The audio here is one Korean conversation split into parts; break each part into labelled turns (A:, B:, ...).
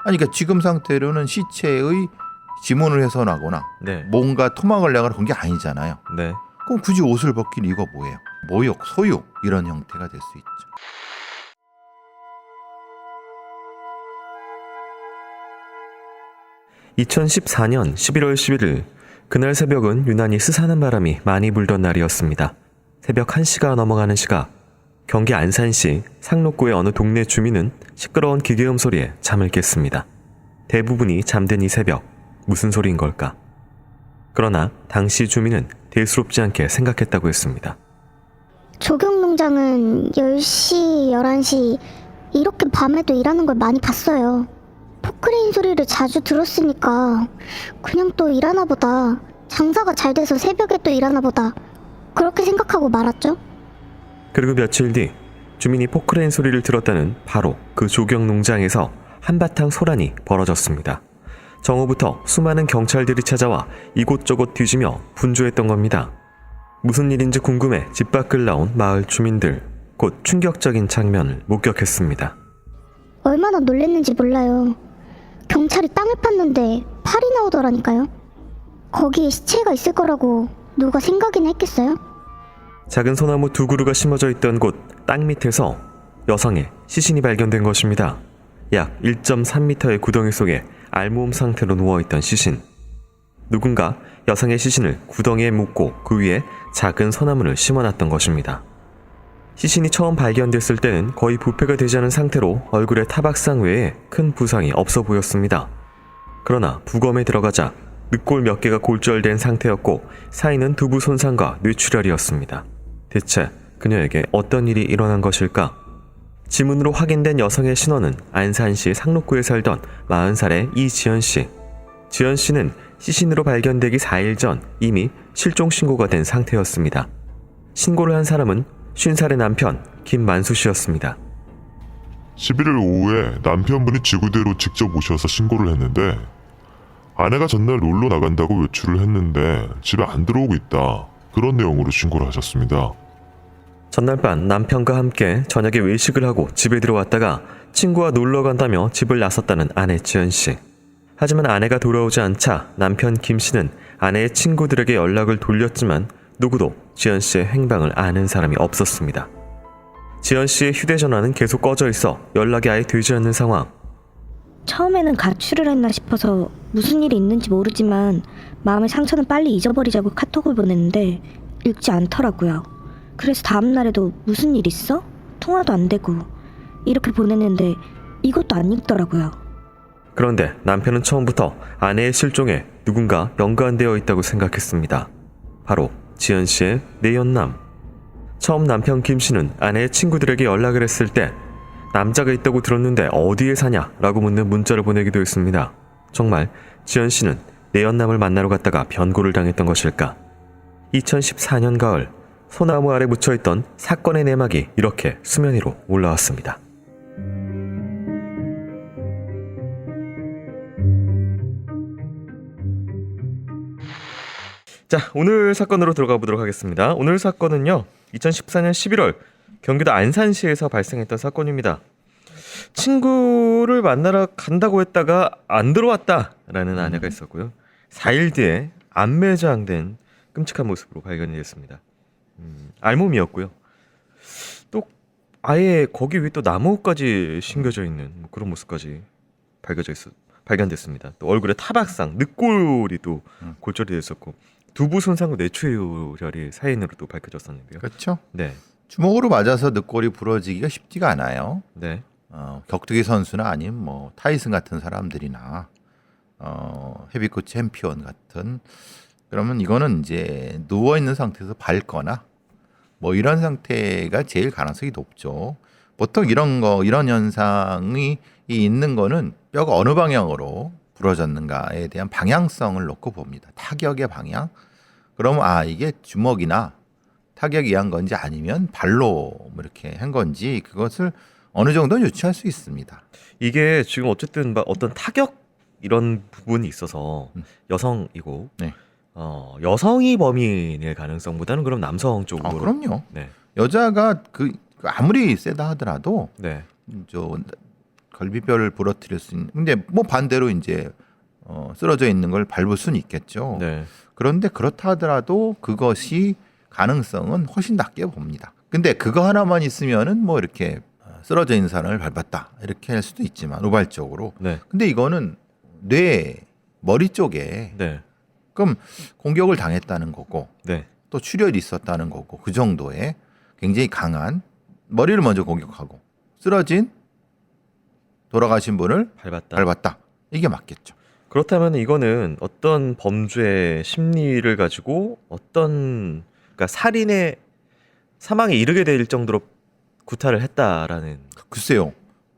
A: 아니 그러니까 지금 상태로는 시체의 지문을 훼손하거나
B: 네.
A: 뭔가 토막을 내거나 그런 게 아니잖아요.
B: 네.
A: 그럼 굳이 옷을 벗긴 이유가 뭐예요? 모욕, 소유 이런 형태가 될 수 있죠.
B: (2014년 11월 11일) 그날 새벽은 유난히 스산한 바람이 많이 불던 날이었습니다. 새벽 1시가 넘어가는 시각, 경기 안산시 상록구의 어느 동네 주민은 시끄러운 기계음 소리에 잠을 깼습니다. 대부분이 잠든 이 새벽, 무슨 소리인 걸까? 그러나 당시 주민은 대수롭지 않게 생각했다고 했습니다.
C: 조경농장은 10시, 11시 이렇게 밤에도 일하는 걸 많이 봤어요. 포크레인 소리를 자주 들었으니까 그냥 또 일하나 보다. 장사가 잘 돼서 새벽에 또 일하나 보다. 그렇게 생각하고 말았죠.
B: 그리고 며칠 뒤 주민이 포크레인 소리를 들었다는 바로 그 조경농장에서 한바탕 소란이 벌어졌습니다. 정오부터 수많은 경찰들이 찾아와 이곳저곳 뒤지며 분주했던 겁니다. 무슨 일인지 궁금해 집 밖을 나온 마을 주민들, 곧 충격적인 장면을 목격했습니다.
C: 얼마나 놀랬는지 몰라요. 경찰이 땅을 팠는데 팔이 나오더라니까요. 거기에 시체가 있을 거라고 누가 생각이나 했겠어요?
B: 작은 소나무 2그루가 심어져 있던 곳 땅 밑에서 여성의 시신이 발견된 것입니다. 약 1.3m의 구덩이 속에 알몸 상태로 누워있던 시신. 누군가 여성의 시신을 구덩이에 묻고 그 위에 작은 소나무를 심어놨던 것입니다. 시신이 처음 발견됐을 때는 거의 부패가 되지 않은 상태로 얼굴에 타박상 외에 큰 부상이 없어 보였습니다. 그러나 부검에 들어가자 늑골 몇 개가 골절된 상태였고 사인은 두부 손상과 뇌출혈이었습니다. 대체 그녀에게 어떤 일이 일어난 것일까? 지문으로 확인된 여성의 신원은 안산시 상록구에 살던 40살의 이지연씨. 지연씨는 시신으로 발견되기 4일 전 이미 실종 신고가 된 상태였습니다. 신고를 한 사람은 50살의 남편 김만수씨였습니다.
D: 11일 오후에 남편분이 지구대로 직접 오셔서 신고를 했는데 아내가 전날 놀러 나간다고 외출을 했는데 집에 안 들어오고 있다. 그런 내용으로 신고를 하셨습니다.
B: 전날 밤 남편과 함께 저녁에 외식을 하고 집에 들어왔다가 친구와 놀러 간다며 집을 나섰다는 아내 지연씨. 하지만 아내가 돌아오지 않자 남편 김씨는 아내의 친구들에게 연락을 돌렸지만 누구도 지연씨의 행방을 아는 사람이 없었습니다. 지연씨의 휴대전화는 계속 꺼져 있어 연락이 아예 되지 않는 상황.
E: 처음에는 가출을 했나 싶어서 무슨 일이 있는지 모르지만 마음의 상처는 빨리 잊어버리자고 카톡을 보냈는데 읽지 않더라고요. 그래서 다음날에도 무슨 일 있어? 통화도 안 되고 이렇게 보냈는데 이것도 안 읽더라고요.
B: 그런데 남편은 처음부터 아내의 실종에 누군가 연관되어 있다고 생각했습니다. 바로 지연씨의 내연남. 처음 남편 김씨는 아내의 친구들에게 연락을 했을 때 남자가 있다고 들었는데 어디에 사냐? 라고 묻는 문자를 보내기도 했습니다. 정말 지연씨는 내연남을 만나러 갔다가 변고를 당했던 것일까? 2014년 가을 소나무 아래 묻혀있던 사건의 내막이 이렇게 수면 위로 올라왔습니다. 자, 오늘 사건으로 들어가 보도록 하겠습니다. 오늘 사건은요, 2014년 11월 경기도 안산시에서 발생했던 사건입니다. 친구를 만나러 간다고 했다가 안 들어왔다라는 아내가 있었고요. 4일 뒤에 안매장된 끔찍한 모습으로 발견이 됐습니다. 알몸이었고요. 또 아예 거기 위에 또 나무까지 심겨져 있는 그런 모습까지 발견됐습니다. 또 얼굴에 타박상, 늑골이 또 골절이 됐었고 두부 손상과 뇌출혈이 사인으로 또 밝혀졌었는데요.
A: 그렇죠.
B: 네,
A: 주먹으로 맞아서 늑골이 부러지기가 쉽지가 않아요.
B: 네,
A: 격투기 선수나 아니면 뭐 타이슨 같은 사람들이나 헤비급 챔피언 같은, 그러면 이거는 이제 누워 있는 상태에서 밟거나 뭐 이런 상태가 제일 가능성이 높죠. 보통 이런 현상이 있는 거는 뼈가 어느 방향으로 부러졌는가에 대한 방향성을 놓고 봅니다. 타격의 방향. 그러면 이게 주먹이나 타격에 의한 건지 아니면 발로 뭐 이렇게 한 건지 그것을 어느 정도 유추할 수 있습니다.
B: 이게 지금 어쨌든 어떤 타격 이런 부분이 있어서 여성이고
A: 네.
B: 여성이 범인일 가능성보다는 그럼 남성 쪽으로.
A: 그럼요.
B: 네.
A: 여자가 아무리 세다 하더라도
B: 네.
A: 갈비뼈를 부러뜨릴 수 있는. 근데 뭐 반대로 이제 쓰러져 있는 걸 밟을 수는 있겠죠.
B: 네.
A: 그런데 그렇다 하더라도 그것이 가능성은 훨씬 낮게 봅니다. 근데 그거 하나만 있으면은 뭐 이렇게 쓰러져 있는 사람을 밟았다 이렇게 할 수도 있지만 우발적으로.
B: 네.
A: 근데 이거는 뇌 머리 쪽에
B: 네.
A: 그럼 공격을 당했다는 거고
B: 네.
A: 또 출혈이 있었다는 거고 그 정도의 굉장히 강한 머리를 먼저 공격하고 쓰러진 돌아가신 분을
B: 밟았다.
A: 밟았다. 이게 맞겠죠.
B: 그렇다면 이거는 어떤 범죄의 심리를 가지고 어떤 그러니까 살인의 사망에 이르게 될 정도로 구타를 했다라는.
A: 글쎄요.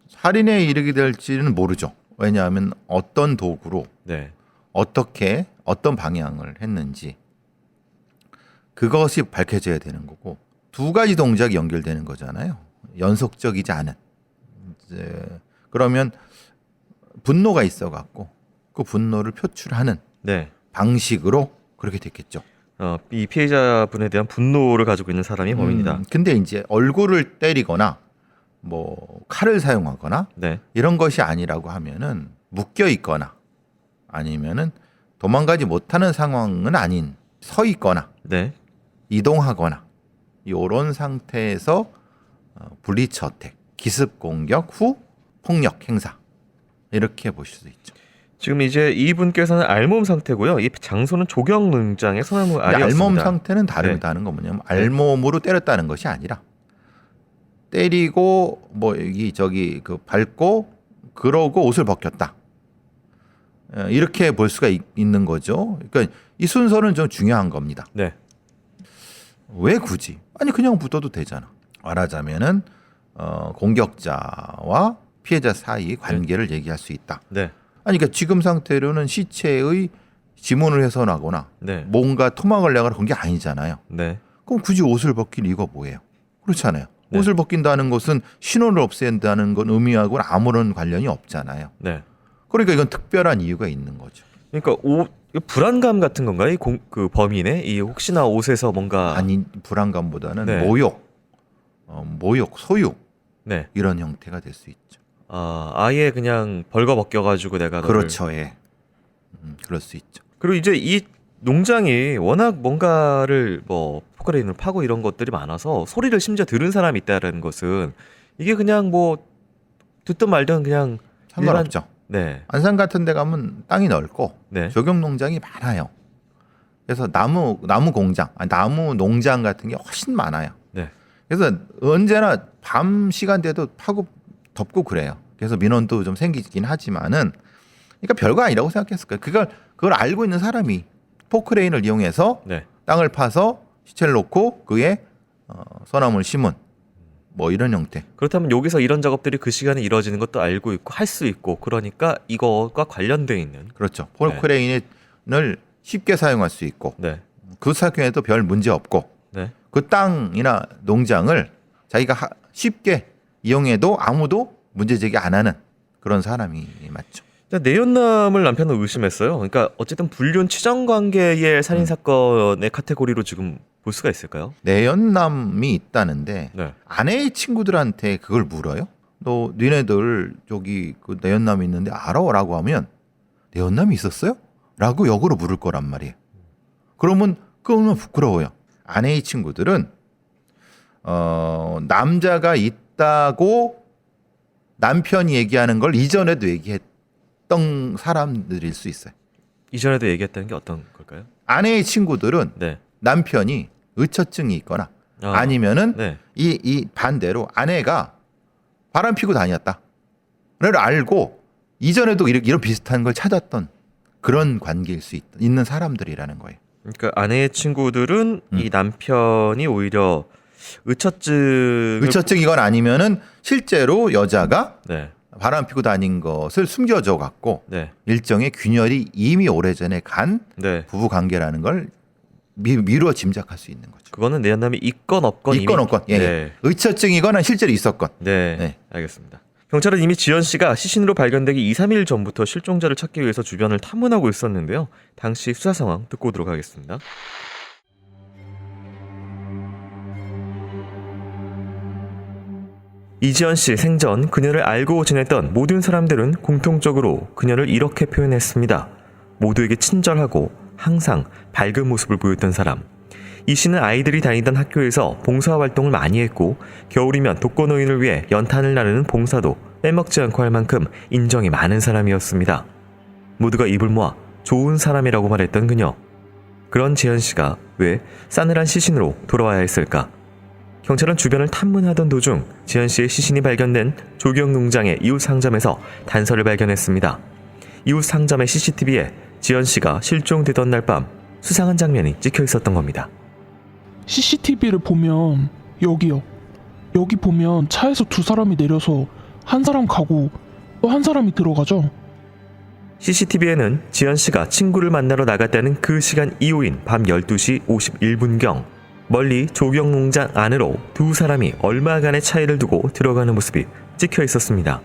A: 살인에 이르게 될지는 모르죠. 왜냐하면 어떤 도구로
B: 네.
A: 어떻게 어떤 방향을 했는지 그것이 밝혀져야 되는 거고 두 가지 동작이 연결되는 거잖아요. 연속적이지 않은. 이제 그러면 분노가 있어 갖고 그 분노를 표출하는
B: 네.
A: 방식으로 그렇게 됐겠죠.
B: 이 피해자분에 대한 분노를 가지고 있는 사람이 범인이다.
A: 근데 이제 얼굴을 때리거나 뭐 칼을 사용하거나
B: 네.
A: 이런 것이 아니라고 하면은 묶여 있거나 아니면은 도망가지 못하는 상황은 아닌 서 있거나
B: 네.
A: 이동하거나 이런 상태에서 불리처 어택, 기습 공격 후 폭력 행사 이렇게 보실 수 있죠.
B: 지금 이제 이분께서는 알몸 상태고요. 이 장소는 조경 농장의 소나무
A: 근데
B: 알이었습니다.
A: 알몸 상태는
B: 네.
A: 다르다는 건 뭐냐면 알몸으로 때렸다는 것이 아니라 때리고 뭐 여기 저기 그 밟고 그러고 옷을 벗겼다. 이렇게 볼 수가 있는 거죠. 그러니까 이 순서는 좀 중요한 겁니다.
B: 네.
A: 왜 굳이? 아니 그냥 붙어도 되잖아. 말하자면은 공격자와 피해자 사이 관계를 얘기할 수 있다.
B: 네.
A: 아니 그러니까 지금 상태로는 시체의 지문을 훼손하거나
B: 네.
A: 뭔가 토막을 내거나 그런 게 아니잖아요.
B: 네.
A: 그럼 굳이 옷을 벗길 이유가 뭐예요? 그렇잖아요.
B: 네.
A: 옷을 벗긴다는 것은 신원을 없앤다는 건 의미하고는 아무런 관련이 없잖아요.
B: 네.
A: 그러니까 이건 특별한 이유가 있는 거죠.
B: 그러니까 이거 불안감 같은 건가요? 그 범인의 이 혹시나 옷에서 뭔가
A: 아니 불안감보다는
B: 네.
A: 모욕, 소유
B: 네.
A: 이런 형태가 될 수 있죠.
B: 아예 그냥 벌거벗겨 가지고 내가 너를-
A: 그렇죠, 예. 그럴 수 있죠.
B: 그리고 이제 이 농장이 워낙 뭔가를 뭐 포크레인을 파고 이런 것들이 많아서 소리를 심지어 들은 사람이 있다는 것은 이게 그냥 뭐 듣든 말든 그냥
A: 상관없죠.
B: 네.
A: 안산 같은 데 가면 땅이 넓고
B: 네.
A: 조경 농장이 많아요. 그래서 나무 공장, 나무 농장 같은 게 훨씬 많아요.
B: 네.
A: 그래서 언제나 밤 시간대도 파고 덮고 그래요. 그래서 민원도 좀 생기긴 하지만은 그러니까 별거 아니라고 생각했을 거예요. 그걸 알고 있는 사람이 포크레인을 이용해서
B: 네.
A: 땅을 파서 시체를 놓고 그에 소나무를 심은 뭐 이런 형태.
B: 그렇다면 여기서 이런 작업들이 그 시간에 이루어지는 것도 알고 있고 할 수 있고 그러니까 이거가 관련돼 있는
A: 그렇죠. 포크레인을 쉽게 사용할 수 있고
B: 네.
A: 그 사용에도 별 문제 없고
B: 네.
A: 그 땅이나 농장을 자기가 쉽게 이용해도 아무도 문제 제기 안 하는 그런 사람이 맞죠.
B: 내연남을 남편은 의심했어요. 그러니까 어쨌든 불륜 치정 관계의 살인 사건의 카테고리로 지금 볼 수가 있을까요?
A: 내연남이 있다는데
B: 네.
A: 아내의 친구들한테 그걸 물어요. 너 니네들 저기 그 내연남이 있는데 알아?라고 하면 내연남이 있었어요? 라고 역으로 물을 거란 말이에요. 그러면 그거 얼마나 부끄러워요. 아내의 친구들은 남자가 있다고 남편이 얘기하는 걸 이전에도 얘기했던 사람들일 수 있어요.
B: 이전에도 얘기했다는 게 어떤 걸까요?
A: 아내의 친구들은
B: 네.
A: 남편이 의처증이 있거나
B: 아,
A: 아니면은
B: 네.
A: 이 반대로 아내가 바람 피고 다녔다. 를 알고 이전에도 이런 비슷한 걸 찾았던 그런 관계일 수 있는 사람들이라는 거예요.
B: 그러니까 아내의 친구들은 이 남편이 오히려
A: 의처증이거나 아니면은 실제로 여자가
B: 네.
A: 바람 피고 다닌 것을 숨겨줘 갖고
B: 네.
A: 일정의 균열이 이미 오래전에 간
B: 네.
A: 부부 관계라는 걸 미루어 짐작할 수 있는 거죠.
B: 그거는 내연남이 있건 없건
A: 있건
B: 이미-
A: 없건, 예,
B: 네.
A: 예. 의처증이거나 실제로 있었건.
B: 네.
A: 네.
B: 알겠습니다. 경찰은 이미 지연 씨가 시신으로 발견되기 2, 3일 전부터 실종자를 찾기 위해서 주변을 탐문하고 있었는데요. 당시 수사 상황 듣고 오도록 하겠습니다. 이지연 씨 생전 그녀를 알고 지냈던 모든 사람들은 공통적으로 그녀를 이렇게 표현했습니다. 모두에게 친절하고 항상 밝은 모습을 보였던 사람. 이 씨는 아이들이 다니던 학교에서 봉사활동을 많이 했고 겨울이면 독거노인을 위해 연탄을 나르는 봉사도 빼먹지 않고 할 만큼 인정이 많은 사람이었습니다. 모두가 입을 모아 좋은 사람이라고 말했던 그녀. 그런 지연 씨가 왜 싸늘한 시신으로 돌아와야 했을까? 경찰은 주변을 탐문하던 도중 지연 씨의 시신이 발견된 조경 농장의 이웃 상점에서 단서를 발견했습니다. 이웃 상점의 CCTV에 지연 씨가 실종되던 날 밤 수상한 장면이 찍혀 있었던 겁니다.
F: CCTV를 보면 여기요. 여기 보면 차에서 두 사람이 내려서 한 사람 가고 또 한 사람이 들어가죠.
B: CCTV에는 지연 씨가 친구를 만나러 나갔다는 그 시간 이후인 밤 12시 51분경 멀리 조경농장 안으로 두 사람이 얼마간의 차이를 두고 들어가는 모습이 찍혀 있었습니다.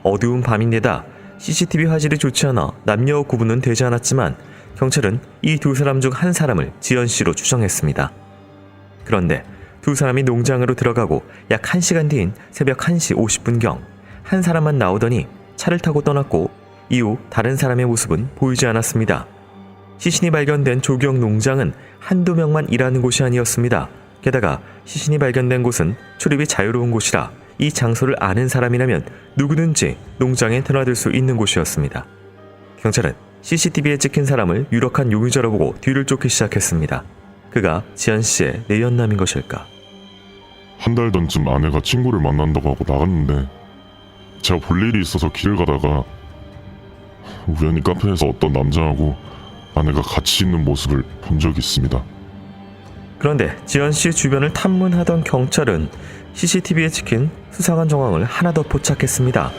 B: 어두운 밤인데다 CCTV 화질이 좋지 않아 남녀 구분은 되지 않았지만 경찰은 이 두 사람 중 한 사람을 지연 씨로 추정했습니다. 그런데 두 사람이 농장으로 들어가고 약 1시간 뒤인 새벽 1시 50분경 한 사람만 나오더니 차를 타고 떠났고 이후 다른 사람의 모습은 보이지 않았습니다. 시신이 발견된 조경 농장은 한두 명만 일하는 곳이 아니었습니다. 게다가 시신이 발견된 곳은 출입이 자유로운 곳이라 이 장소를 아는 사람이라면 누구든지 농장에 드나들 수 있는 곳이었습니다. 경찰은 CCTV에 찍힌 사람을 유력한 용의자로 보고 뒤를 쫓기 시작했습니다. 그가 지연 씨의 내연남인 것일까?
D: 한 달 전쯤 아내가 친구를 만난다고 하고 나갔는데 제가 볼 일이 있어서 길을 가다가 우연히 카페에서 어떤 남자하고 아내가 같이 있는 모습을 본 적이 있습니다.
B: 그런데 지연 씨 주변을 탐문하던 경찰은 CCTV에 찍힌 수상한 정황을 하나 더 포착했습니다.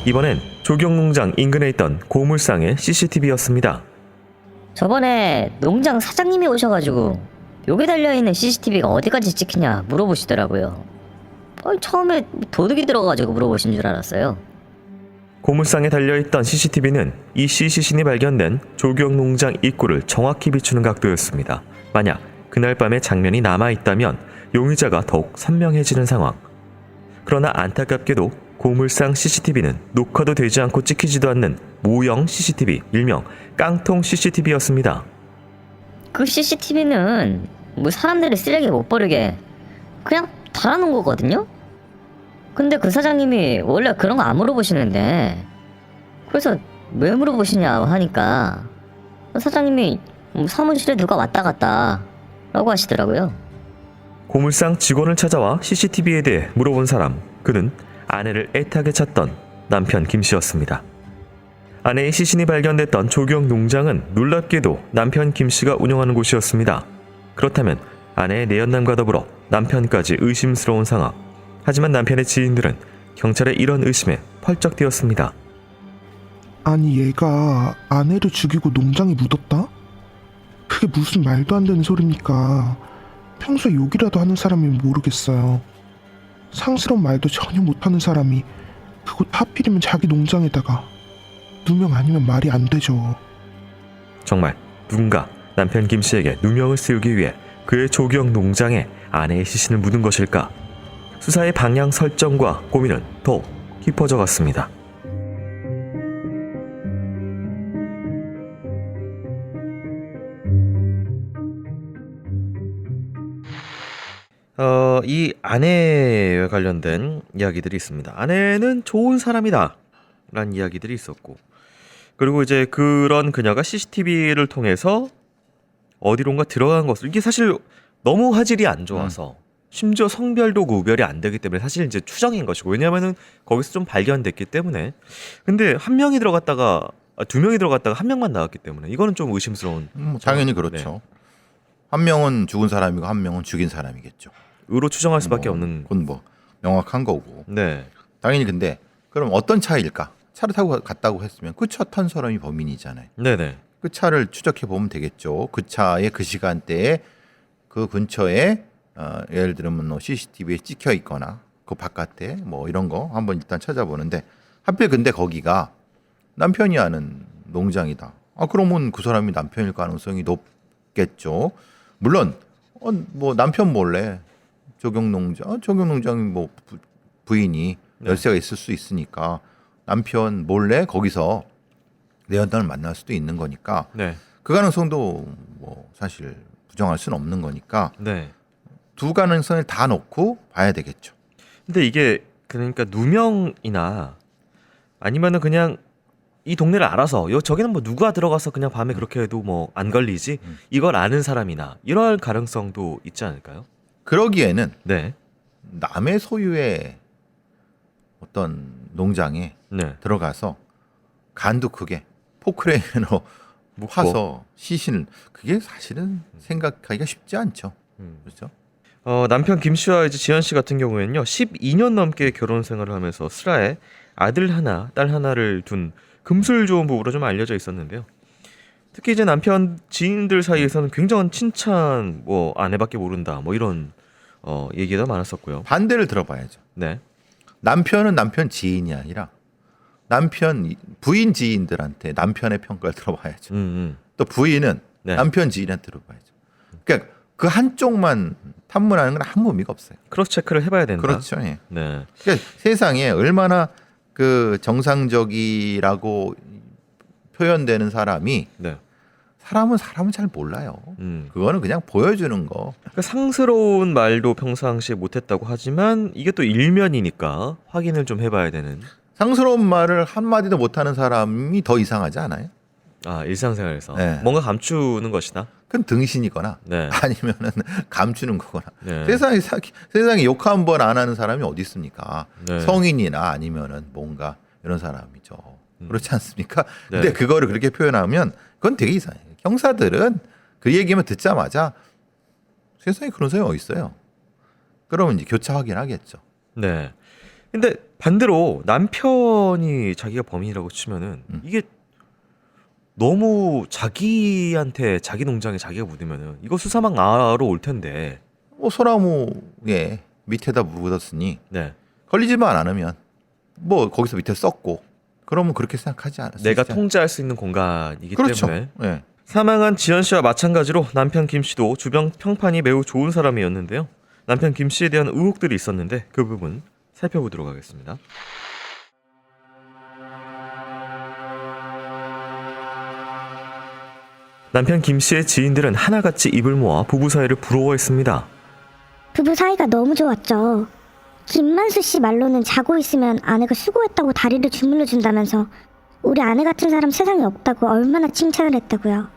B: 이번엔 조경농장 인근에 있던 고물상의 CCTV였습니다.
G: 저번에 농장 사장님이 오셔가지고 여기 달려있는 CCTV가 어디까지 찍히냐 물어보시더라고요. 처음에 도둑이 들어가가지고 물어보신 줄 알았어요.
B: 고물상에 달려있던 CCTV는 이 씨 시신이 발견된 조경농장 입구를 정확히 비추는 각도였습니다. 만약 그날 밤의 장면이 남아있다면 용의자가 더욱 선명해지는 상황. 그러나 안타깝게도 고물상 CCTV는 녹화도 되지 않고 찍히지도 않는 모형 CCTV, 일명 깡통 CCTV였습니다.
G: 그 CCTV는 뭐 사람들이 쓰레기 못 버리게 그냥 달아놓은 거거든요? 근데 그 사장님이 원래 그런 거 안 물어보시는데 그래서 왜 물어보시냐고 하니까 사장님이 사무실에 누가 왔다 갔다 라고 하시더라고요.
B: 고물상 직원을 찾아와 CCTV에 대해 물어본 사람, 그는 아내를 애타게 찾던 남편 김 씨였습니다. 아내의 시신이 발견됐던 조경 농장은 놀랍게도 남편 김 씨가 운영하는 곳이었습니다. 그렇다면 아내의 내연남과 더불어 남편까지 의심스러운 상황. 하지만 남편의 지인들은 경찰의 이런 의심에 펄쩍 뛰었습니다.
H: 아니 얘가 아내를 죽이고 농장에 묻었다? 그게 무슨 말도 안 되는 소리입니까? 평소에 욕이라도 하는 사람이면 모르겠어요. 상스러운 말도 전혀 못하는 사람이 그거 하필이면 자기 농장에다가 누명 아니면 말이 안 되죠.
B: 정말 누군가 남편 김 씨에게 누명을 씌우기 위해 그의 조경 농장에 아내의 시신을 묻은 것일까? 수사의 방향 설정과 고민은 더욱 깊어져 갔습니다. 이 아내와 관련된 이야기들이 있습니다. 아내는 좋은 사람이다 라는 이야기들이 있었고, 그리고 이제 그런 그녀가 CCTV를 통해서 어디론가 들어간 것을, 이게 사실 너무 화질이 안 좋아서 심지어 성별도 구별이 안 되기 때문에 사실 이제 추정인 것이고, 왜냐하면은 거기서 좀 발견됐기 때문에. 근데 한 명이 들어갔다가 두 명이 들어갔다가 한 명만 나왔기 때문에 이거는 좀 의심스러운.
A: 당연히 그렇죠. 한 명은 죽은 사람이고 한 명은 죽인 사람이겠죠.
B: 의로 추정할 수밖에 없는.
A: 그건 뭐 명확한 거고.
B: 네.
A: 당연히. 근데 그럼 어떤 차일까? 차를 타고 갔다고 했으면 그 차 탄 사람이 범인이잖아요.
B: 네네.
A: 그 차를 추적해 보면 되겠죠. 그 차의 그 시간대에 그 근처에 예를 들면 뭐 CCTV에 찍혀 있거나 그 바깥에 뭐 이런 거 한번 일단 찾아보는데, 하필 근데 거기가 남편이 하는 농장이다. 그러면 그 사람이 남편일 가능성이 높겠죠. 물론 뭐 남편 몰래 조경농장이 뭐 부인이 열쇠가 있을 수 있으니까 남편 몰래 거기서 내연남을 만날 수도 있는 거니까
B: 네.
A: 그 가능성도 뭐 사실 부정할 수는 없는 거니까
B: 네.
A: 두 가능성을 다 놓고 봐야 되겠죠.
B: 근데 이게 그러니까 누명이나 아니면은 그냥 이 동네를 알아서 저기는 뭐 누가 들어가서 그냥 밤에 그렇게 해도 뭐 안 걸리지 이걸 아는 사람이나 이럴 가능성도 있지 않을까요?
A: 그러기에는
B: 네.
A: 남의 소유의 어떤 농장에
B: 네.
A: 들어가서 간도 크게 포크레인으로
B: 묶고.
A: 파서 시신을 그게 사실은 생각하기가 쉽지 않죠. 그렇죠?
B: 남편 김 씨와 이제 지현 씨 같은 경우에는요 12년 넘게 결혼 생활을 하면서 슬하에 아들 하나, 딸 하나를 둔 금술 좋은 부부로 좀 알려져 있었는데요. 특히 이제 남편 지인들 사이에서는 굉장한 칭찬, 뭐 아내밖에 모른다, 뭐 이런 얘기가 많았었고요.
A: 반대를 들어봐야죠.
B: 네,
A: 남편은 남편 지인이 아니라 남편 부인 지인들한테 남편의 평가를 들어봐야죠. 또 부인은
B: 네.
A: 남편 지인한테 들어봐야죠. 그러니까 그 한쪽만 탐문하는 건 아무 의미가 없어요.
B: 크로스 체크를 해봐야 된다.
A: 그렇죠. 예.
B: 네,
A: 그러니까 세상에 얼마나 그 정상적이라고 표현되는 사람이
B: 네.
A: 사람은 잘 몰라요.
B: 음.
A: 그거는 그냥 보여주는 거.
B: 그러니까 상스러운 말도 평상시에 못했다고 하지만 이게 또 일면이니까 확인을 좀 해봐야 되는.
A: 상스러운 말을 한마디도 못하는 사람이 더 이상하지 않아요?
B: 아, 일상생활에서
A: 네.
B: 뭔가 감추는 것이다.
A: 그건 등신이거나
B: 네.
A: 아니면은 감추는 거거나.
B: 네.
A: 세상에 욕 한 번 안 하는 사람이 어디 있습니까?
B: 네.
A: 성인이나 아니면은 뭔가 이런 사람이죠. 그렇지 않습니까?
B: 네.
A: 근데 그거를 그렇게 표현하면 그건 되게 이상해요. 형사들은 그 얘기만 듣자마자 세상에 그런 사람이 어디 있어요? 그러면 이제 교차 확인하겠죠.
B: 네. 근데 반대로 남편이 자기가 범인이라고 치면은 이게 너무 자기한테 자기 농장에 자기가 묻으면은 이거 수사망 알아 올 텐데.
A: 뭐 소나무에 밑에다 묻었으니
B: 네.
A: 걸리지만 않으면 뭐 거기서 밑에 썼고 그러면 그렇게 생각하지 않았어요.
B: 내가 통제할 수 있는 공간이기
A: 그렇죠.
B: 때문에.
A: 네.
B: 사망한 지현 씨와 마찬가지로 남편 김 씨도 주변 평판이 매우 좋은 사람이었는데요. 남편 김 씨에 대한 의혹들이 있었는데 그 부분 살펴보도록 하겠습니다. 남편 김 씨의 지인들은 하나같이 입을 모아 부부 사이를 부러워했습니다.
C: 부부 사이가 너무 좋았죠. 김만수 씨 말로는 자고 있으면 아내가 수고했다고 다리를 주물러 준다면서 우리 아내 같은 사람 세상에 없다고 얼마나 칭찬을 했다고요.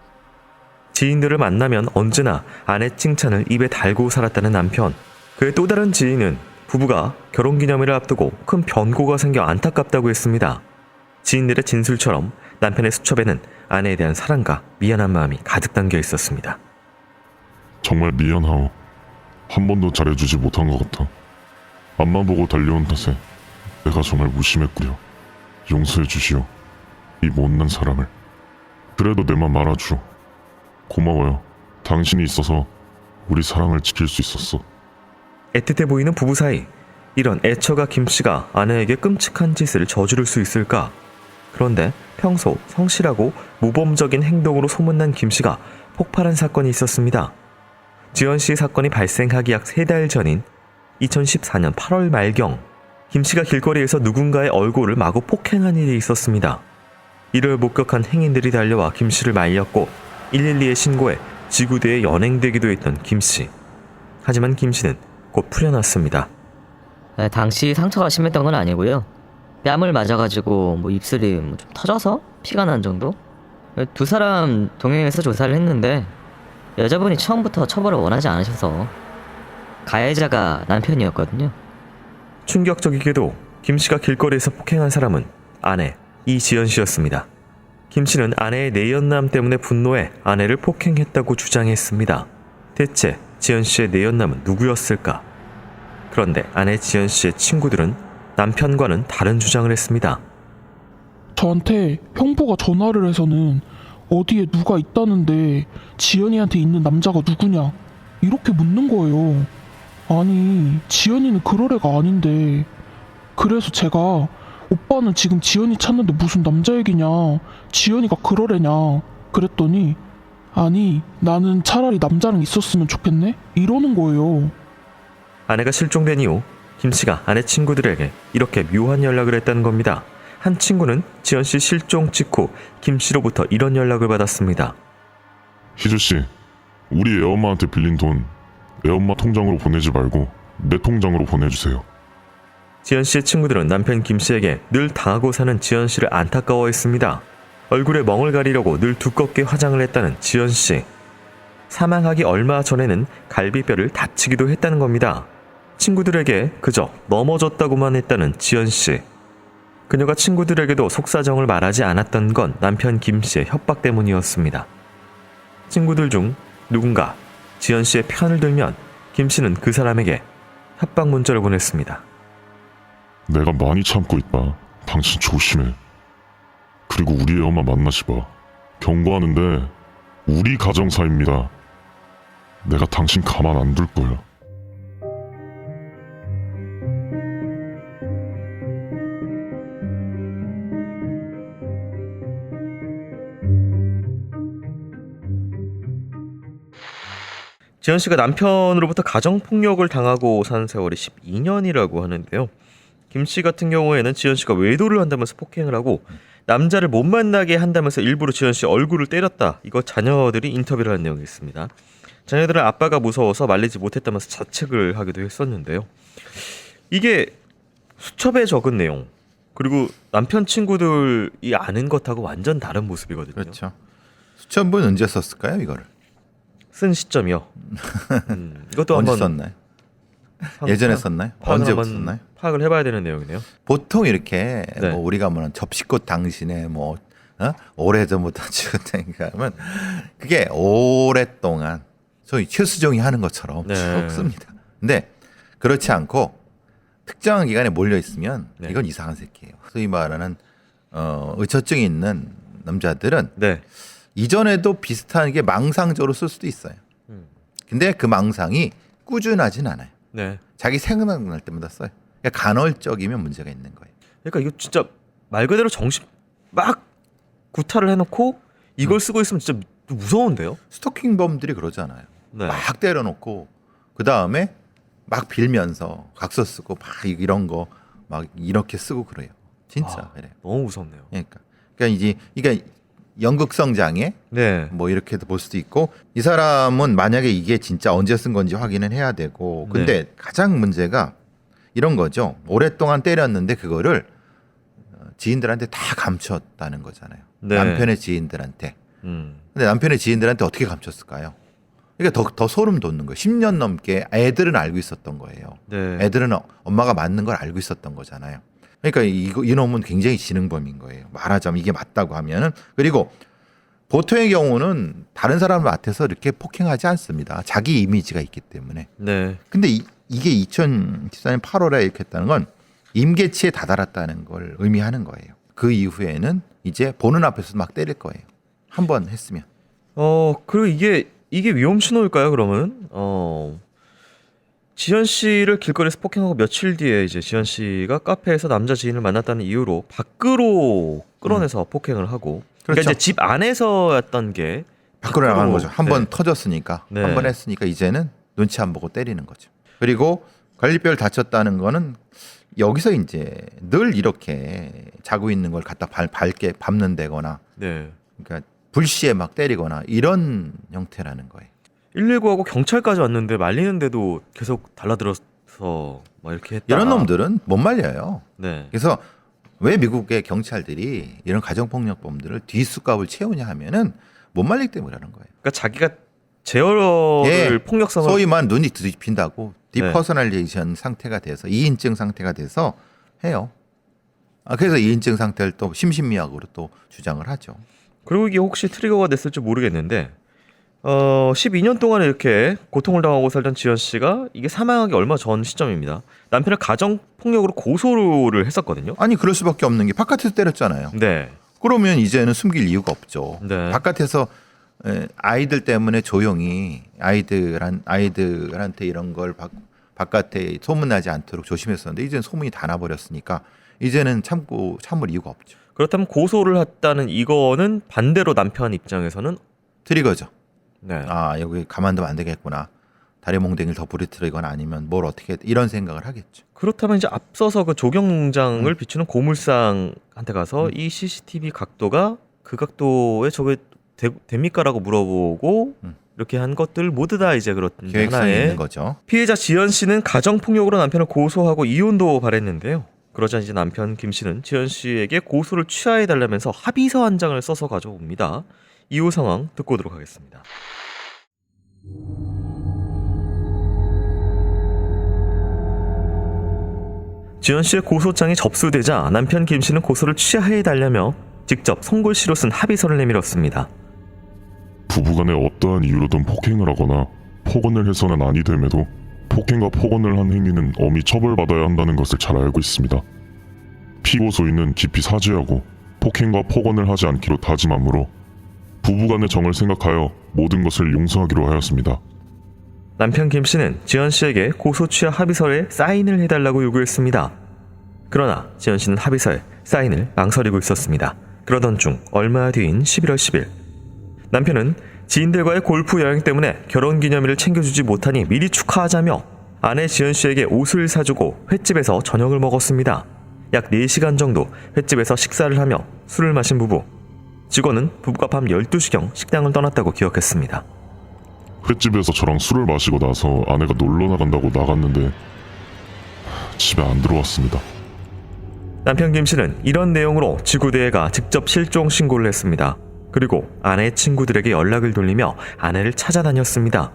B: 지인들을 만나면 언제나 아내 칭찬을 입에 달고 살았다는 남편. 그의 또 다른 지인은 부부가 결혼기념일을 앞두고 큰 변고가 생겨 안타깝다고 했습니다. 지인들의 진술처럼 남편의 수첩에는 아내에 대한 사랑과 미안한 마음이 가득 담겨 있었습니다.
D: 정말 미안하오. 한 번도 잘해주지 못한 것 같아. 앞만 보고 달려온 탓에 내가 정말 무심했구려. 용서해 주시오. 이 못난 사람을. 그래도 내 맘 알아주오. 고마워요. 당신이 있어서 우리 사랑을 지킬 수 있었어.
B: 애틋해 보이는 부부 사이. 이런 애처가 김 씨가 아내에게 끔찍한 짓을 저지를 수 있을까? 그런데 평소 성실하고 모범적인 행동으로 소문난 김 씨가 폭발한 사건이 있었습니다. 지현 씨 사건이 발생하기 약 3달 전인 2014년 8월 말경, 김 씨가 길거리에서 누군가의 얼굴을 마구 폭행한 일이 있었습니다. 이를 목격한 행인들이 달려와 김 씨를 말렸고 112에 신고해 지구대에 연행되기도 했던 김 씨. 하지만 김 씨는 곧 풀려났습니다.
G: 당시 상처가 심했던 건 아니고요. 뺨을 맞아가지고 뭐 입술이 좀 터져서 피가 난 정도? 두 사람 동행해서 조사를 했는데 여자분이 처음부터 처벌을 원하지 않으셔서 가해자가 남편이었거든요.
B: 충격적이게도 김 씨가 길거리에서 폭행한 사람은 아내 이지연 씨였습니다. 김 씨는 아내의 내연남 때문에 분노해 아내를 폭행했다고 주장했습니다. 대체 지연 씨의 내연남은 누구였을까? 그런데 아내 지연 씨의 친구들은 남편과는 다른 주장을 했습니다.
F: 저한테 형부가 전화를 해서는 어디에 누가 있다는데 지연이한테 있는 남자가 누구냐 이렇게 묻는 거예요. 아니 지연이는 그럴 애가 아닌데. 그래서 제가 오빠는 지금 지연이 찾는데 무슨 남자 얘기냐, 지연이가 그럴 애냐 그랬더니 아니 나는 차라리 남자랑 있었으면 좋겠네 이러는 거예요.
B: 아내가 실종된 이후 김 씨가 아내 친구들에게 이렇게 묘한 연락을 했다는 겁니다. 한 친구는 지연 씨 실종 직후 김 씨로부터 이런 연락을 받았습니다.
D: 희주 씨, 우리 애엄마한테 빌린 돈 애엄마 통장으로 보내지 말고 내 통장으로 보내주세요.
B: 지연 씨의 친구들은 남편 김 씨에게 늘 당하고 사는 지연 씨를 안타까워했습니다. 얼굴에 멍을 가리려고 늘 두껍게 화장을 했다는 지연 씨. 사망하기 얼마 전에는 갈비뼈를 다치기도 했다는 겁니다. 친구들에게 그저 넘어졌다고만 했다는 지연 씨. 그녀가 친구들에게도 속사정을 말하지 않았던 건 남편 김 씨의 협박 때문이었습니다. 친구들 중 누군가 지연 씨의 편을 들면 김 씨는 그 사람에게 협박 문자를 보냈습니다.
D: 내가 많이 참고 있다. 당신 조심해. 그리고 우리 애엄마 만나지 마. 경고하는데 우리 가정사입니다. 내가 당신 가만 안 둘 거야.
B: 지연 씨가 남편으로부터 가정폭력을 당하고 산 세월이 12년이라고 하는데요. 김 씨 같은 경우에는 지연 씨가 외도를 한다면서 폭행을 하고 남자를 못 만나게 한다면서 일부러 지연 씨 얼굴을 때렸다. 이거 자녀들이 인터뷰를 한 내용이 있습니다. 자녀들은 아빠가 무서워서 말리지 못했다면서 자책을 하기도 했었는데요. 이게 수첩에 적은 내용 그리고 남편 친구들이 아는 것하고 완전 다른 모습이거든요.
A: 그렇죠. 수천분 언제 썼을까요, 이거를?
B: 쓴 시점이요. 이것도
A: 언제
B: 한번
A: 썼나요? 예전에 썼나요? 언제부터 썼나요?
B: 파악을 해봐야 되는 내용이네요.
A: 보통 이렇게
B: 네.
A: 뭐 우리가 뭐는 접시꽃 당신의 뭐 오래전부터 지었다니까 하면 그게 오랫동안 소위 최수종이 하는 것처럼
B: 네.
A: 쭉 씁니다. 근데 그렇지 않고 특정한 기간에 몰려 있으면
B: 네.
A: 이건 이상한 새끼예요. 소위 말하는 의처증이 있는 남자들은
B: 네.
A: 이전에도 비슷한 게 망상적으로 쓸 수도 있어요. 근데 그 망상이 꾸준하진 않아요.
B: 네.
A: 자기 생각날 때마다 써요. 그러니까 간헐적이면 문제가 있는 거예요.
B: 그러니까 이거 진짜 말 그대로 정신 막 구타를 해놓고 이걸 쓰고 있으면 진짜 무서운데요?
A: 스토킹범들이 그러잖아요.
B: 네.
A: 막 때려놓고 그 다음에 막 빌면서 각서 쓰고 막 이런 거 막 이렇게 쓰고 그래요. 진짜 그래요.
B: 너무 무섭네요.
A: 그러니까 이게 연극성 장애
B: 네.
A: 뭐 이렇게도 볼 수도 있고 이 사람은 만약에 이게 진짜 언제 쓴 건지 확인은 해야 되고 근데 가장 문제가 이런 거죠. 오랫동안 때렸는데 그거를 지인들한테 다 감췄다는 거잖아요.
B: 네.
A: 남편의 지인들한테.
B: 음.
A: 근데 남편의 지인들한테 어떻게 감췄을까요? 그러니까 더 소름 돋는 거예요. 10년 넘게 애들은 알고 있었던 거예요.
B: 네.
A: 애들은 엄마가 맞는 걸 알고 있었던 거잖아요. 그러니까 이놈은 굉장히 지능범인 거예요. 말하자면 이게 맞다고 하면은. 그리고 보통의 경우는 다른 사람을 맡아서 이렇게 폭행하지 않습니다. 자기 이미지가 있기 때문에.
B: 네.
A: 근데 이게 2014년 8월에 이렇게 했다는 건 임계치에 다다랐다는 걸 의미하는 거예요. 그 이후에는 이제 보는 앞에서 막 때릴 거예요. 한 번 했으면.
B: 그리고 이게 위험 신호일까요? 그러면 지연 씨를 길거리에서 폭행하고 며칠 뒤에 이제 지연 씨가 카페에서 남자 지인을 만났다는 이유로 밖으로 끌어내서 폭행을 하고 그러니까
A: 그렇죠.
B: 이제 집 안에서였던 게
A: 밖으로 나가는 거죠. 한 번
B: 네.
A: 터졌으니까.
B: 네.
A: 한 번 했으니까 이제는 눈치 안 보고 때리는 거죠. 그리고 갈비뼈를 다쳤다는 거는 여기서 이제 늘 이렇게 자고 있는 걸 갖다 밝게 밟는다거나
B: 네.
A: 그러니까 불시에 막 때리거나 이런 형태라는 거예요.
B: 119하고 경찰까지 왔는데 말리는데도 계속 달라들어서 막 이렇게 했다.
A: 이런 놈들은 못 말려요.
B: 네.
A: 그래서 왜 미국의 경찰들이 이런 가정폭력범들을 뒷수갑을 채우냐 하면은 못 말리기 때문이라는 거예요.
B: 그러니까 자기가 제어를
A: 예.
B: 폭력성을
A: 소위 말하는 눈이 뒤집힌다고
B: 네.
A: 디퍼서널리제이션 상태가 돼서 2인증 상태가 돼서 해요. 그래서 2인증 상태를 또 심신미약으로 또 주장을 하죠.
B: 그리고 이게 혹시 트리거가 됐을지 모르겠는데 12년 동안 이렇게 고통을 당하고 살던 지연 씨가 이게 사망하기 얼마 전 시점입니다. 남편을 가정 폭력으로 고소를 했었거든요.
A: 아니 그럴 수밖에 없는 게 바깥에서 때렸잖아요.
B: 네.
A: 그러면 이제는 숨길 이유가 없죠.
B: 네.
A: 바깥에서 아이들 때문에 조용히 아이들한테 이런 걸 바깥에 소문나지 않도록 조심했었는데 이제는 소문이 다 나버렸으니까 이제는 참을 이유가 없죠.
B: 그렇다면 고소를 했다는 이거는 반대로 남편 입장에서는
A: 트리거죠.
B: 네.
A: 여기 가만두면 안 되겠구나. 다리 몽댕이를 더 부리뜨리거나 아니면 뭘 어떻게 이런 생각을 하겠죠.
B: 그렇다면 이제 앞서서 그 조경 농장을 비추는 고물상한테 가서 이 CCTV 각도가 그 각도에 저게 됩니까라고 물어보고 이렇게 한 것들 모두 다 이제 그런
A: 계획성이
B: 하나의
A: 있는 거죠.
B: 피해자 지연 씨는 가정폭력으로 남편을 고소하고 이혼도 바랬는데요. 그러자 이제 남편 김 씨는 지연 씨에게 고소를 취하해달라면서 합의서 한 장을 써서 가져옵니다. 이후 상황 듣고 오도록 하겠습니다. 지연 씨의 고소장이 접수되자 남편 김 씨는 고소를 취하해달라며 직접 송골씨로 쓴 합의서를 내밀었습니다.
D: 부부간에 어떠한 이유로든 폭행을 하거나 폭언을 해서는 아니 됨에도 폭행과 폭언을 한 행위는 엄히 처벌받아야 한다는 것을 잘 알고 있습니다. 피고소인은 깊이 사죄하고 폭행과 폭언을 하지 않기로 다짐하므로 부부간의 정을 생각하여 모든 것을 용서하기로 하였습니다.
B: 남편 김 씨는 지연 씨에게 고소 취하 합의서에 사인을 해달라고 요구했습니다. 그러나 지연 씨는 합의서에 사인을 망설이고 있었습니다. 그러던 중 얼마 뒤인 11월 10일 남편은 지인들과의 골프 여행 때문에 결혼기념일을 챙겨주지 못하니 미리 축하하자며 아내 지연 씨에게 옷을 사주고 횟집에서 저녁을 먹었습니다. 약 4시간 정도 횟집에서 식사를 하며 술을 마신 부부. 직원은 부부가 밤 12시경 식당을 떠났다고 기억했습니다.
D: 횟집에서 저랑 술을 마시고 나서 아내가 놀러 나간다고 나갔는데 집에 안 들어왔습니다.
B: 남편 김 씨는 이런 내용으로 지구대에가 직접 실종 신고를 했습니다. 그리고 아내의 친구들에게 연락을 돌리며 아내를 찾아다녔습니다.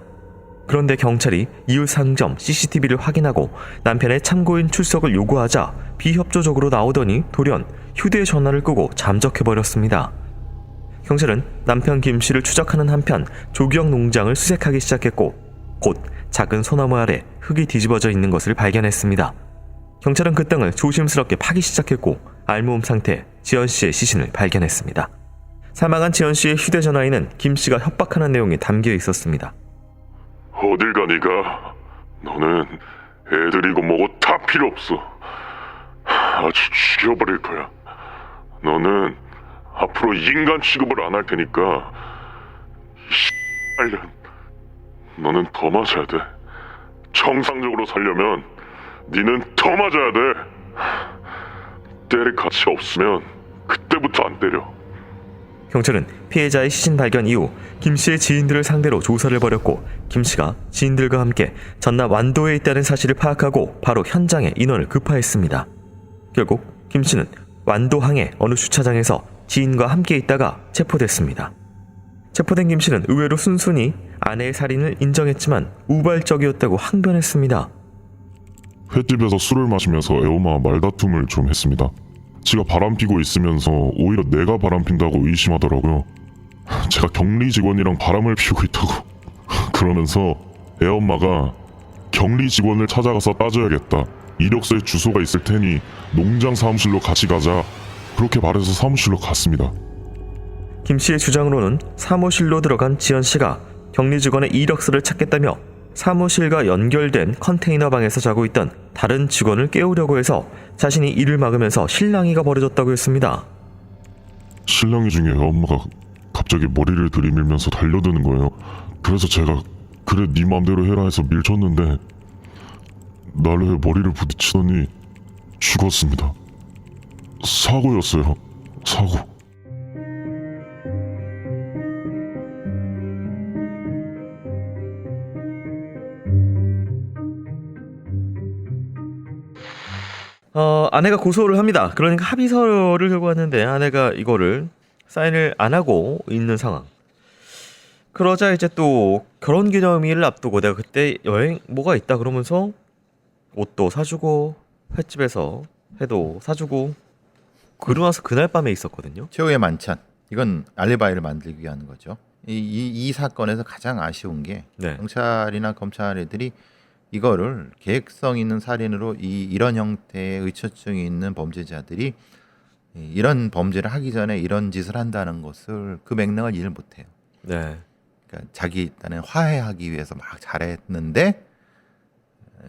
B: 그런데 경찰이 이웃 상점 CCTV를 확인하고 남편의 참고인 출석을 요구하자 비협조적으로 나오더니 돌연 휴대전화를 끄고 잠적해버렸습니다. 경찰은 남편 김 씨를 추적하는 한편 조경 농장을 수색하기 시작했고 곧 작은 소나무 아래 흙이 뒤집어져 있는 것을 발견했습니다. 경찰은 그 땅을 조심스럽게 파기 시작했고 알몸 상태 지연 씨의 시신을 발견했습니다. 사망한 지연 씨의 휴대전화에는 김 씨가 협박하는 내용이 담겨 있었습니다.
D: 어딜 가 네가? 너는 애들이고 뭐고 다 필요 없어. 아주 죽여버릴 거야. 너는 앞으로 인간 취급을 안 할 테니까 이 X발년 너는 더 맞아야 돼. 정상적으로 살려면 니는 더 맞아야 돼. 때릴 가치 없으면 그때부터 안 때려.
B: 경찰은 피해자의 시신 발견 이후 김 씨의 지인들을 상대로 조사를 벌였고 김 씨가 지인들과 함께 전남 완도에 있다는 사실을 파악하고 바로 현장에 인원을 급파했습니다. 결국 김 씨는 완도항의 어느 주차장에서 지인과 함께 있다가 체포됐습니다. 체포된 김 씨는 의외로 순순히 아내의 살인을 인정했지만 우발적이었다고 항변했습니다.
D: 횟집에서 술을 마시면서 애엄마 말다툼을 좀 했습니다. 지가 바람피고 있으면서 오히려 내가 바람핀다고 의심하더라고요. 제가 격리 직원이랑 바람을 피우고 있다고 그러면서 애엄마가 격리 직원을 찾아가서 따져야겠다. 이력서에 주소가 있을 테니 농장 사무실로 같이 가자. 그렇게 말해서 사무실로 갔습니다.
B: 김 씨의 주장으로는 사무실로 들어간 지연 씨가 격리 직원의 이력서를 찾겠다며 사무실과 연결된 컨테이너 방에서 자고 있던 다른 직원을 깨우려고 해서 자신이 이를 막으면서 실랑이가 벌어졌다고 했습니다.
D: 실랑이 중에 엄마가 갑자기 머리를 들이밀면서 달려드는 거예요. 그래서 제가 그래 네 맘대로 해라 해서 밀쳤는데 난로에 머리를 부딪히더니 죽었습니다. 사고였어요. 사고.
B: 아내가 고소를 합니다. 그러니까 합의서를 들고 왔는데 아내가 이거를 사인을 안 하고 있는 상황. 그러자 이제 또 결혼기념일을 앞두고 내가 그때 여행 뭐가 있다 그러면서 옷도 사주고 횟집에서 회도 사주고 그러고 나서 그날 밤에 있었거든요.
A: 최후의 만찬. 이건 알리바이를 만들기 위한 거죠. 이 사건에서 가장 아쉬운 게
B: 네.
A: 경찰이나 검찰 애들이 이거를 계획성 있는 살인으로 이런 형태의 의처증이 있는 범죄자들이 이런 범죄를 하기 전에 이런 짓을 한다는 것을 그 맥락을 이해를 못해요.
B: 네.
A: 그러니까 자기 딴에 화해하기 위해서 막 잘했는데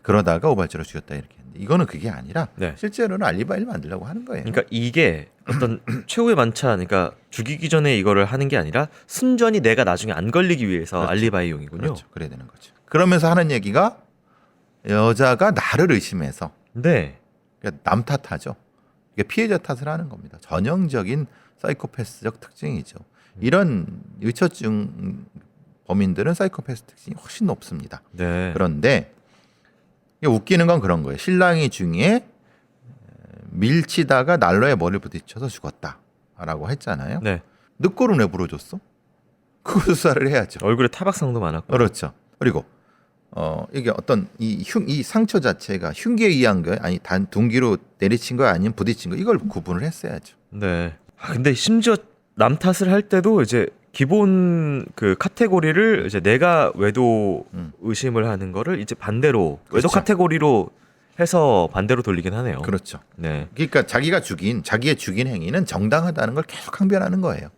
A: 그러다가 우발적으로 죽였다 이렇게 했는데 이거는 그게 아니라
B: 네.
A: 실제로는 알리바이를 만들려고 하는 거예요.
B: 그러니까 이게 어떤 최후의 만찬, 그러니까 죽이기 전에 이거를 하는 게 아니라 순전히 내가 나중에 안 걸리기 위해서
A: 그렇죠.
B: 알리바이용이군요.
A: 그렇죠. 그래야 되는 거죠. 그러면서 하는 얘기가 여자가 나를 의심해서
B: 네.
A: 그러니까 남 탓하죠. 이게 피해자 탓을 하는 겁니다. 전형적인 사이코패스적 특징이죠. 이런 의처증 범인들은 사이코패스 특징이 훨씬 높습니다.
B: 네.
A: 그런데 이게 웃기는 건 그런 거예요. 신랑이 중에 밀치다가 난로에 머리를 부딪혀서 죽었다라고 했잖아요.
B: 네.
A: 늑골은 왜 물어줬어? 그거 수사를 해야죠.
B: 얼굴에 타박상도 많았고.
A: 그렇죠. 그리고 이게 어떤 이 상처 자체가 흉기에 의한 거예요? 아니 단 둔기로 내리친 거야 아니면 부딪힌 거? 이걸 구분을 했어야죠.
B: 네. 근데 심지어 남 탓을 할 때도 이제 기본 그 카테고리를 이제 내가 외도 의심을 하는 거를 이제 반대로 외도
A: 그렇죠.
B: 카테고리로 해서 반대로 돌리긴 하네요.
A: 그렇죠.
B: 네.
A: 그러니까 자기의 죽인 행위는 정당하다는 걸 계속 항변하는 거예요.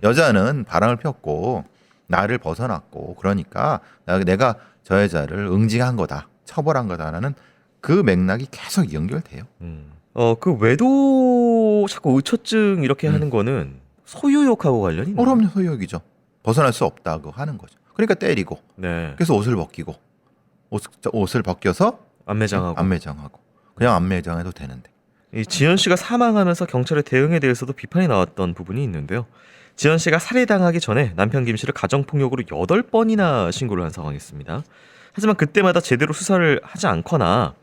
A: 여자는 바람을 폈고 나를 벗어났고 그러니까 내가 저 여자를 응징한 거다, 처벌한 거다라는 그 맥락이 계속 연결돼요.
B: 그 외도 자꾸 의처증 이렇게 하는 거는 소유욕하고 관련이 있나요?
A: 그럼요, 소유욕이죠. 벗어날 수 없다고 하는 거죠. 그러니까 때리고,
B: 네.
A: 그래서 옷을 벗기고, 옷을 벗겨서
B: 안매장하고.
A: 안매장하고, 그냥 안매장해도 되는데.
B: 이 지연 씨가 사망하면서 경찰의 대응에 대해서도 비판이 나왔던 부분이 있는데요. 지연 씨가 살해당하기 전에 남편 김 씨를 가정폭력으로 8번이나 신고를 한 상황이었습니다. 하지만 그때마다 제대로 수사를 하지 않거나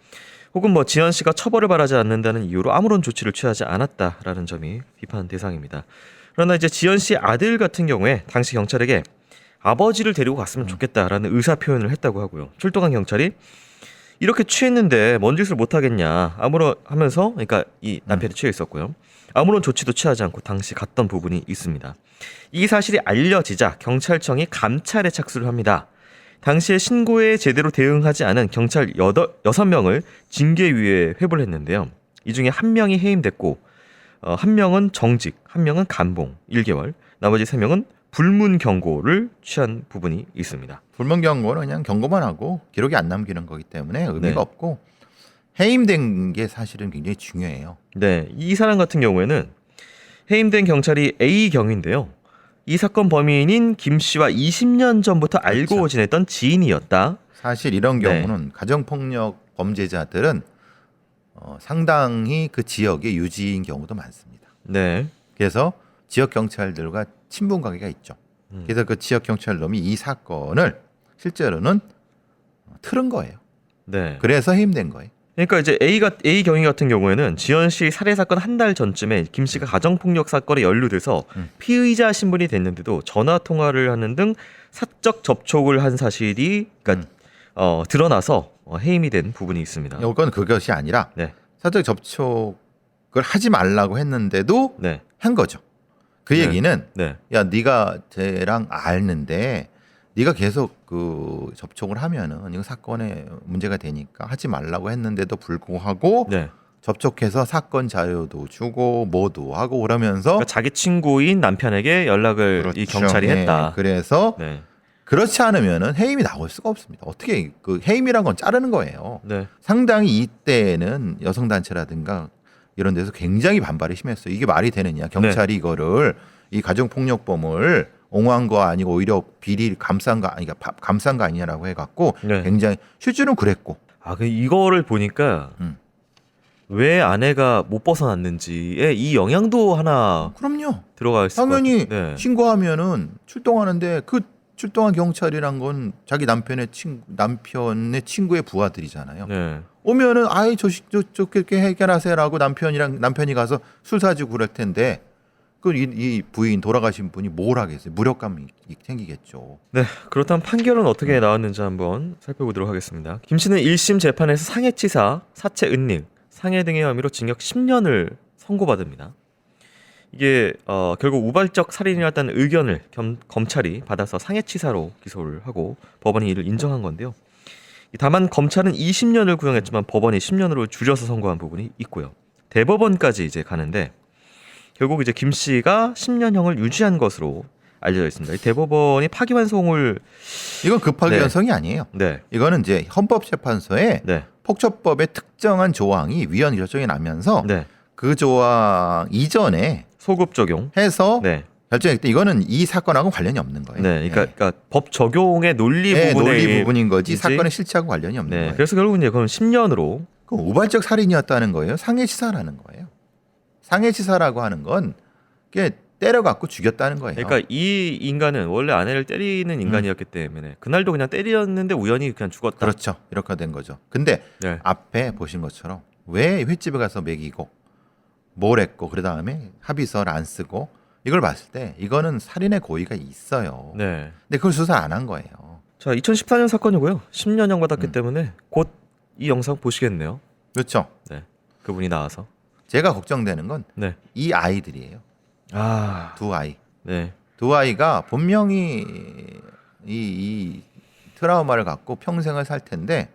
B: 혹은 뭐 지연 씨가 처벌을 바라지 않는다는 이유로 아무런 조치를 취하지 않았다라는 점이 비판 대상입니다. 그러나 이제 지연 씨 아들 같은 경우에 당시 경찰에게 아버지를 데리고 갔으면 좋겠다라는 의사 표현을 했다고 하고요. 출동한 경찰이 이렇게 취했는데 뭔 짓을 못 하겠냐 하면서 그러니까 이 남편이 취해 있었고요. 아무런 조치도 취하지 않고 당시 갔던 부분이 있습니다. 이 사실이 알려지자 경찰청이 감찰에 착수를 합니다. 당시에 신고에 제대로 대응하지 않은 경찰 6명을 징계위에 회부를 했는데요. 이 중에 1명이 해임됐고 1명은 정직, 1명은 감봉 1개월, 나머지 3명은 불문 경고를 취한 부분이 있습니다.
A: 불문 경고는 그냥 경고만 하고 기록이 안 남기는 거기 때문에 의미가
B: 네.
A: 없고 해임된 게 사실은 굉장히 중요해요.
B: 네, 이 사람 같은 경우에는 해임된 경찰이 A 경인데요. 이 사건 범인인 김 씨와 20년 전부터 알고
A: 그렇죠.
B: 지냈던 지인이었다.
A: 사실 이런
B: 네.
A: 경우는 가정폭력 범죄자들은 상당히 그 지역의 유지인 경우도 많습니다.
B: 네,
A: 그래서 지역 경찰들과 친분 관계가 있죠. 그래서 그 지역 경찰놈이 이 사건을 실제로는 틀은 거예요.
B: 네.
A: 그래서 해임된 거예요.
B: 그러니까 이제 A 경위 같은 경우에는 지연 씨 살해 사건 한 달 전쯤에 김 씨가 가정폭력 사건에 연루돼서 피의자 신분이 됐는데도 전화 통화를 하는 등 사적 접촉을 한 사실이 그러니까 드러나서 해임이 된 부분이 있습니다.
A: 이건 그것이 아니라
B: 네.
A: 사적 접촉을 하지 말라고 했는데도
B: 네.
A: 한 거죠. 그
B: 네.
A: 얘기는
B: 네.
A: 야 네가 쟤랑 알는데 네가 계속 그 접촉을 하면은 이거 사건에 문제가 되니까 하지 말라고 했는데도 불구하고
B: 네.
A: 접촉해서 사건 자료도 주고 뭐도 하고 그러면서
B: 그러니까 자기 친구인 남편에게 연락을
A: 그렇죠.
B: 이 경찰이
A: 네.
B: 했다.
A: 그래서
B: 네.
A: 그렇지 않으면은 해임이 나올 수가 없습니다. 어떻게 그 해임이란 건 자르는 거예요.
B: 네.
A: 상당히 이때는 여성 단체라든가 이런 데서 굉장히 반발이 심했어요. 이게 말이 되느냐? 경찰이
B: 네.
A: 이거를 이 가정폭력범을 옹호한 거 아니고 오히려 비리 감싼 거 아니 감싼 거 아니냐라고 해갖고
B: 네.
A: 굉장히 실제로는 그랬고.
B: 이거를 보니까 왜 아내가 못 벗어났는지에 이 영향도 하나
A: 그럼요.
B: 들어가 있을
A: 당연히
B: 것 같아요. 네.
A: 신고하면은 출동하는데 그 출동한 경찰이란 건 자기 남편의 친구의 부하들이잖아요.
B: 네.
A: 오면은 아이 저 그렇게 해결하세요라고 남편이 가서 술 사주고 그럴 텐데 이 부인 돌아가신 분이 뭘 하겠어요? 무력감이 생기겠죠.
B: 네, 그렇다면 판결은 어떻게 나왔는지 한번 살펴보도록 하겠습니다. 김 씨는 1심 재판에서 상해치사, 사체 은닉, 상해 등의 혐의로 징역 10년을 선고받습니다. 이게 결국 우발적 살인이었다는 의견을 검찰이 받아서 상해치사로 기소를 하고 법원이 이를 인정한 건데요. 다만 검찰은 20년을 구형했지만 법원이 10년으로 줄여서 선고한 부분이 있고요. 대법원까지 이제 가는데 결국 이제 김 씨가 10년형을 유지한 것으로 알려져 있습니다. 이 대법원이 파기환송을
A: 이건 급파기환송이 아니에요.
B: 네,
A: 이거는 이제 헌법재판소에
B: 네,
A: 폭처법의 특정한 조항이 위헌 결정이 나면서
B: 네,
A: 그 조항 이전에
B: 소급 적용.
A: 해서
B: 네,
A: 결정했기 때문에 이거는 이 사건하고 관련이 없는 거예요.
B: 네, 그러니까 법 적용의 논리
A: 네,
B: 부분에
A: 논리 부분인 거지
B: 이지.
A: 사건의 실체하고 관련이 없는
B: 네,
A: 거예요.
B: 그래서 결국은 이제 그건 10년으로
A: 그 우발적 살인이었다는 거예요. 상해치사라는 거예요. 상해치사라고 하는 건 그게 때려갖고 죽였다는 거예요.
B: 그러니까 이 인간은 원래 아내를 때리는 인간이었기 때문에 그날도 그냥 때렸는데 우연히 그냥 죽었다.
A: 그렇죠. 이렇게 된 거죠. 근데
B: 네.
A: 앞에 보신 것처럼 왜 횟집에 가서 먹이고 뭘 했고 그 다음에 합의서를 안 쓰고 이걸 봤을 때 이거는 살인의 고의가 있어요.
B: 네.
A: 근데 그걸 수사 안 한 거예요.
B: 자, 2014년 사건이고요. 10년형 받았기 때문에 곧 이 영상 보시겠네요.
A: 그렇죠.
B: 네. 그분이 나와서.
A: 제가 걱정되는 건
B: 네.
A: 이 아이들이에요.
B: 아,
A: 두 아이.
B: 네.
A: 두 아이가 분명히 이 트라우마를 갖고 평생을 살 텐데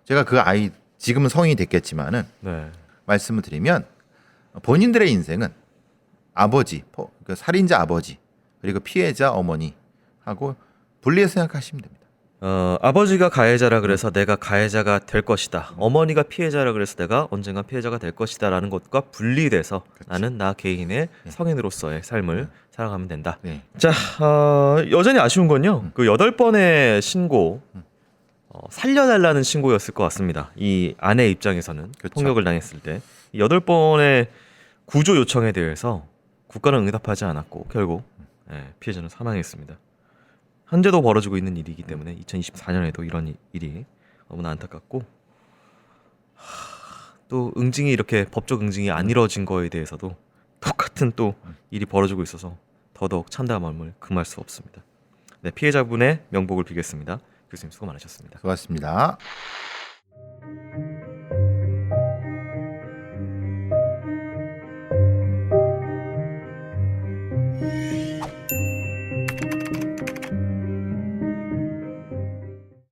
A: 제가 그 아이 지금은 성인이 됐겠지만은
B: 네.
A: 말씀을 드리면 본인들의 인생은 아버지, 그 살인자 아버지 그리고 피해자 어머니하고 분리해서 생각하시면 됩니다.
B: 아버지가 가해자라 그래서 내가 가해자가 될 것이다. 어머니가 피해자라 그래서 내가 언젠가 피해자가 될 것이다라는 것과 분리돼서 나는 나 개인의 성인으로서의 삶을 살아가면 된다.
A: 네.
B: 자, 여전히 아쉬운 건요. 그 8번의 신고, 살려달라는 신고였을 것 같습니다. 이 아내 입장에서는
A: 그쵸.
B: 폭력을 당했을 때 이 8번의 구조 요청에 대해서 국가는 응답하지 않았고 결국 피해자는 사망했습니다. 현재도 벌어지고 있는 일이기 때문에 2024년에도 이런 일이 너무나 안타깝고 또 응징이 이렇게 법적 응징이 안 이루어진 거에 대해서도 똑같은 또 일이 벌어지고 있어서 더더욱 참담함을 금할 수 없습니다. 네, 피해자분의 명복을 빌겠습니다. 교수님 수고 많으셨습니다.
A: 수고하셨습니다.